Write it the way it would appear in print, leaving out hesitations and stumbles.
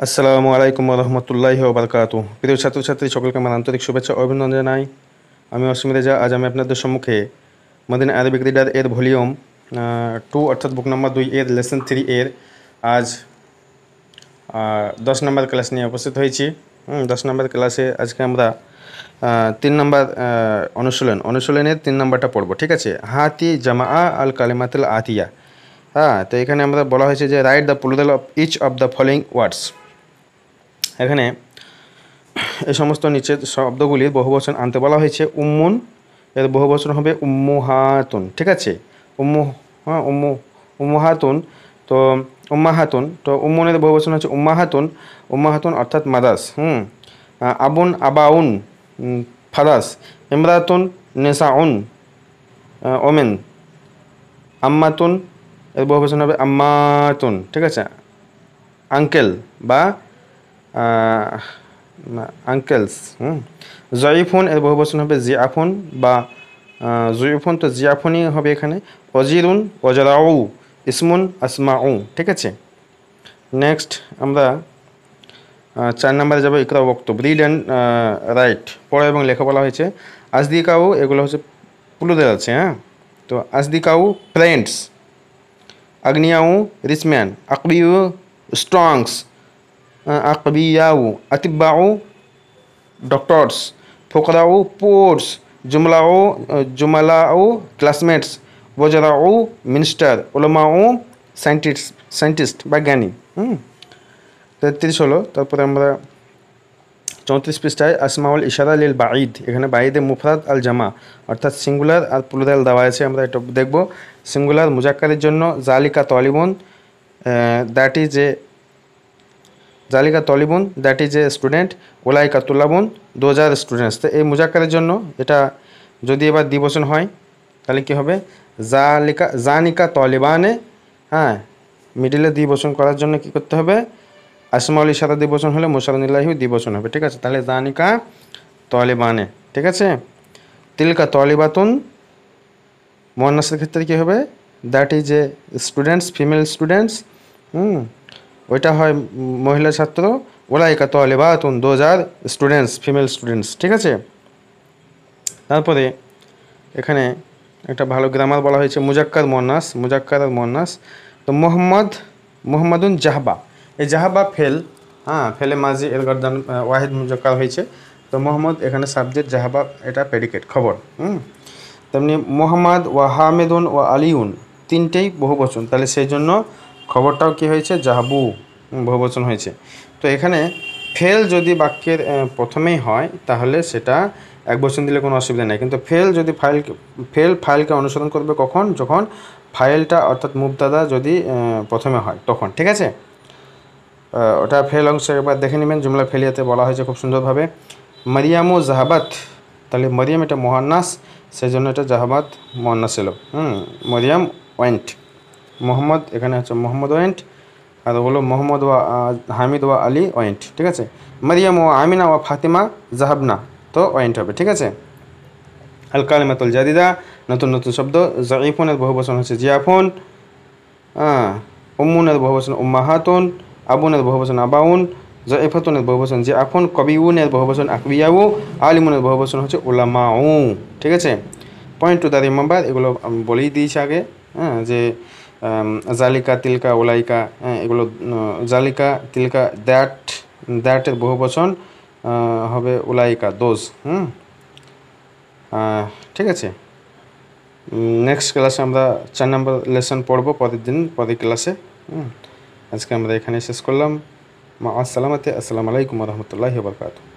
আসসালামু আলাইকুম রহমতুল্লাহি ওবরকাতুহ। প্রিয় ছাত্রছাত্রী সকলকে আমার আন্তরিক শুভেচ্ছা ও অভিনন্দন জানাই। আমি অসীম রেজা। আজ আমি আপনাদের সম্মুখে মদিনা আরবিক রিডার এর ভলিউম 2 অর্থাৎ বুক নম্বর 2 এর লেসন 3 এর আজ 10 নম্বর ক্লাস নিয়ে উপস্থিত হয়েছি। 10 নম্বর ক্লাসে আজকে আমরা 3 নম্বর অনুশীলনের 3 নম্বরটা পড়বো। ঠিক আছে, হাতি জামা আল কালিমাতুল আতিয়া। হ্যাঁ, তো এখানে আমরা বলা হয়েছে যে write the plural of each of the following words. এখানে এই সমস্ত নিচের শব্দগুলির বহুবচন আনতে বলা হয়েছে। উম্মুন এর বহুবচন হবে উম্মুহাতুন। ঠিক আছে, উম্মুহাতুন। তো উম্মাহাতুন, তো উম্মুনের বহুবচন হচ্ছে উম্মাহাতুন অর্থাৎ মাদাস। আবুন আবাউন ফাদাস। ইমরাতুন নেসাউন ওমেন। আম্মাতুন এর বহুবচন হবে আম্মাতুন। ঠিক আছে, আঙ্কেল বা আঙ্কেলস। জয়ফুন এর বহুবচন হবে জিয়াফুন বা জয়ফুন, তো জিয়াফুনই হবে এখানে। অজিরুন ওজরাউ, ইসমুন আসমাউ। ঠিক আছে, নেক্সট আমরা 4 নম্বরে যাবো। ইকরা বক্তব্য, রিড অ্যান্ড রাইট, পড়া এবং লেখা বলা হয়েছে। আজদিকাউ এগুলো হচ্ছে প্লুরাল আছে। তো আজদিকাউ ফ্রেন্ডস, আগ্নিয়াউ রিচ ম্যান, আকবিউ স্ট্রংস, আকবিয়াউ আতিব্বাউ ডক্টরস, ফোকরাউ পোর্স, জুমালাউ ক্লাসমেটস, ওজরাউ মিনিস্টার, ওলামাউ সায়েন্টিস্ট বা জ্ঞানী। 33 হলো। তারপরে আমরা 34 পৃষ্ঠায় আসমাউল ইশারা লিল বাঈদ, এখানে বাঈদে মুফরাদ আল জামা অর্থাৎ সিঙ্গুলার আর প্লুরাল দেওয়া আছে। আমরা এটা দেখব। সিঙ্গুলার মুজাক্কারের জন্য জালিকা তলিবুন, দ্যাট ইজ এ জালিকা তলিবুন, দ্যাট ইজ এ স্টুডেন্ট। ওলাইকা তুলাবুন, দোজ আর স্টুডেন্টস। তো এই মুজাক্কারের জন্য এটা যদি এবার দ্বিবচন হয় তাহলে কী হবে? জানিকা তলিবানে। মিডিলে দ্বিবচন করার জন্য কি করতে হবে? আসমাউল ইশারা দ্বিবচন হলে মুশারুনিল্লাহি দ্বিবচন হবে। ঠিক আছে, তাহলে জানিকা তলিবানে। ঠিক আছে, তিলকা তলিবাতুন মুয়ান্নাসের ক্ষেত্রে কী হবে? That is a students, female students. ওইটা হয় মহিলা ছাত্র। ওলাইকা তলিবাতুন, those are students, female students. ঠিক আছে, তারপরে এখানে একটা ভালো গ্রামার বলা হয়েছে। মুজাক্কার আর মুয়ান্নাস। তো মোহাম্মদুন জাহবা, এই জাহাবা ফেল। ফেলে মাঝি এর গর্দান ওয়াহিদ মুজাক্কার হয়েছে। তো মোহাম্মদ এখানে সাবজেক্ট, জাহাবা এটা প্রেডিকেট, খবর। তেমনি মোহাম্মদ ওয়া হামেদুন ওয়া আলিউন তিনটেই বহুবচন, তাহলে সেই জন্য খবরটাও কি হয়েছে? জাহাবু, বহুবচন হয়েছে। তো এখানে ফেল যদি বাক্যের প্রথমেই হয় তাহলে সেটা এক বচন দিলে কোনো অসুবিধা নেই, কিন্তু ফেল যদি ফাইলকে অনুসরণ করবে কখন? যখন ফাইলটা অর্থাৎ মুবতাদা যদি প্রথমে হয় তখন। ঠিক আছে, ওটা ফেল অংশ একবার দেখে নেবেন। জুমলা ফেলিয়াতে বলা হয়েছে খুব সুন্দরভাবে। মারিয়ামু জাহাবাত, তাহলে মরিয়াম এটা মুয়ান্নাস, সেই জন্য এটা জাহাবাত মুয়ান্নাস এলো। মরিয়াম ওয়েন্ট। মোহাম্মদ এখানে হচ্ছে মোহাম্মদ ওয়েন্ট, আর ওগুলো মোহাম্মদ ওয়া হামিদ ওয়া আলী ওয়েন্ট। ঠিক আছে, মারিয়াম ও আমিনা ওয়া ফাতিমা জাহাবনা, তো ওয়েন্ট হবে। ঠিক আছে, আল কালিমাতুল জাদিদা, নতুন শব্দ। জাইফুনের বহুবচন হচ্ছে জিয়াফুন। উম্মুনের বহুবচন উম্মাহাতুন। আবুনের বহুবচন আবাউন। জাইফাতুনের বহুবচন জিয়াফুন। কবিউনের বহুবচন আকবিয়াউ। আলিমুনের বহুবচন হচ্ছে উলামাউ। ঠিক আছে, পয়েন্ট টু দ্য রিমেম্বার, এগুলো আমি বলেই দিয়েছি আগে। যে জালিকা, তিলকা, ওলাইকা, এগুলো জালিকা, তিলকা, দ্যাটের বহুবচন হবে উলাইকা, দোজ। ঠিক আছে, নেক্সট ক্লাসে আমরা 4 নম্বর লেসন পড়বো পরের ক্লাসে। আজকে আমরা এখানে শেষ করলাম। মা আসসালামাতে, আসসালামু আলাইকুম রহমতুল্লাহি ওয়া বারাকাতুহু।